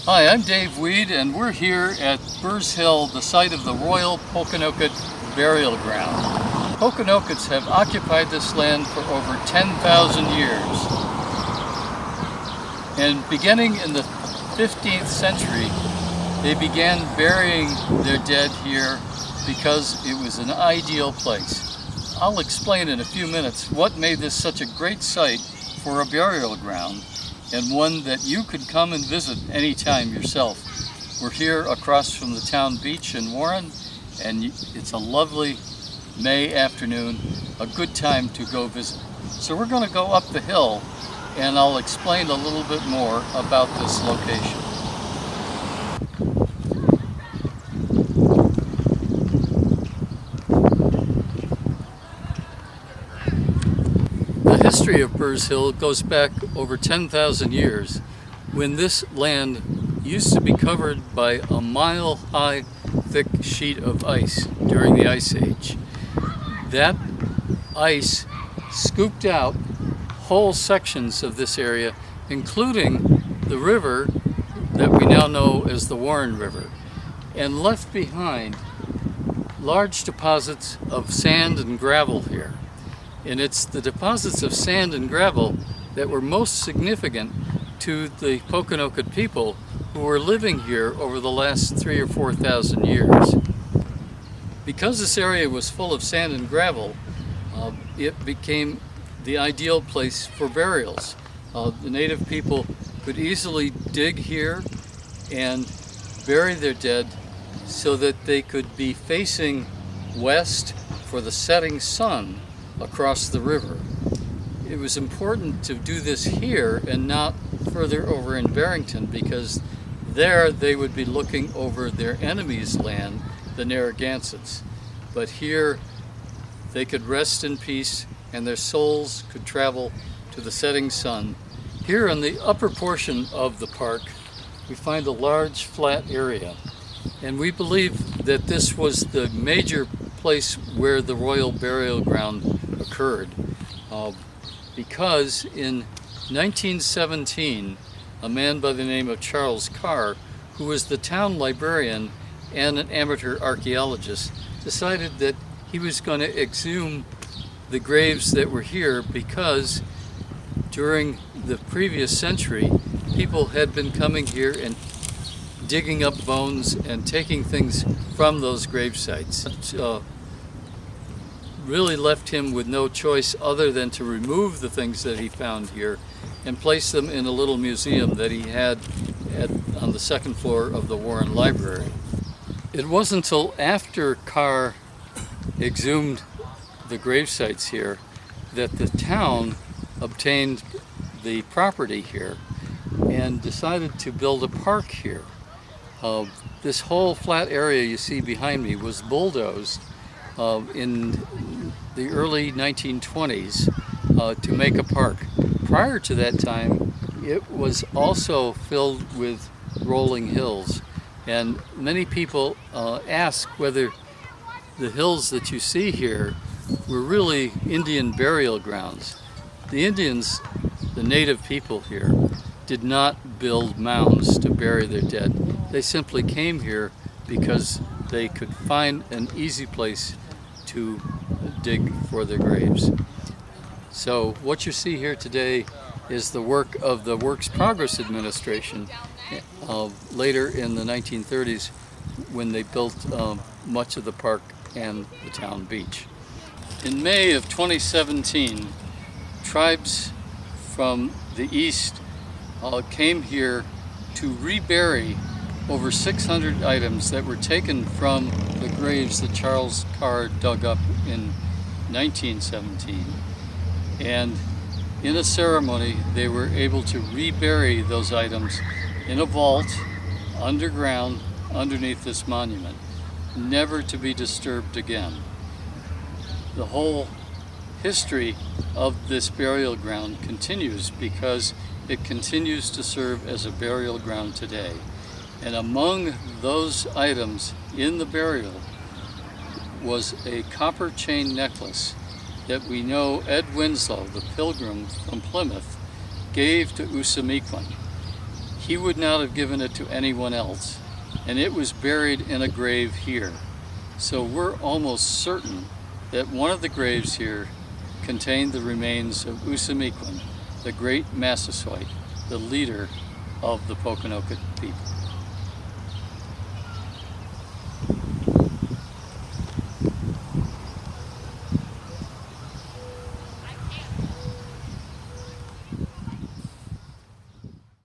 Hi, I'm Dave Weed, and we're here at Burr's Hill, the site of the Royal Pokanoket Burial Ground. Pokanokets have occupied this land for over 10,000 years. And beginning in the 15th century, they began burying their dead here because it was an ideal place. I'll explain in a few minutes what made this such a great site for a burial ground, and one that you could come and visit anytime yourself. We're here across from the town beach in Warren, and it's a lovely May afternoon, a good time to go visit. So we're going to go up the hill, and I'll explain a little bit more about this location. The history of Burr's Hill goes back over 10,000 years, when this land used to be covered by a mile-high thick sheet of ice during the Ice Age. That ice scooped out whole sections of this area, including the river that we now know as the Warren River, and left behind large deposits of sand and gravel here. And it's the deposits of sand and gravel that were most significant to the Pokanoket people who were living here over the last 3,000 or 4,000 years. Because this area was full of sand and gravel, it became the ideal place for burials. The native people could easily dig here and bury their dead so that they could be facing west for the setting sun across the river. It was important to do this here and not further over in Barrington, because there they would be looking over their enemy's land, the Narragansetts. But here they could rest in peace and their souls could travel to the setting sun. Here in the upper portion of the park we find a large flat area, and we believe that this was the major place where the royal burial ground occurred, because in 1917 a man by the name of Charles Carr, who was the town librarian and an amateur archaeologist, decided that he was going to exhume the graves that were here, because during the previous century people had been coming here and digging up bones and taking things from those grave sites. Really left him with no choice other than to remove the things that he found here and place them in a little museum that he had on the second floor of the Warren Library. It wasn't until after Carr exhumed the grave sites here that the town obtained the property here and decided to build a park here. This whole flat area you see behind me was bulldozed in the early 1920s to make a park. Prior to that time, it was also filled with rolling hills, and many people ask whether the hills that you see here were really Indian burial grounds. The Indians, the native people here, did not build mounds to bury their dead. They simply came here because they could find an easy place to dig for their graves. So what you see here today is the work of the Works Progress Administration later in the 1930s, when they built much of the park and the town beach. In May of 2017, tribes from the east came here to rebury over 600 items that were taken from the graves that Charles Carr dug up in 1917. And in a ceremony, they were able to rebury those items in a vault underground underneath this monument, never to be disturbed again. The whole history of this burial ground continues because it continues to serve as a burial ground today. And among those items in the burial was a copper chain necklace that we know Ed Winslow, the pilgrim from Plymouth, gave to Usamequin. he would not have given it to anyone else, and it was buried in a grave here. So we're almost certain that one of the graves here contained the remains of Usamiquan, the great Massasoit, the leader of the Pokanoket people.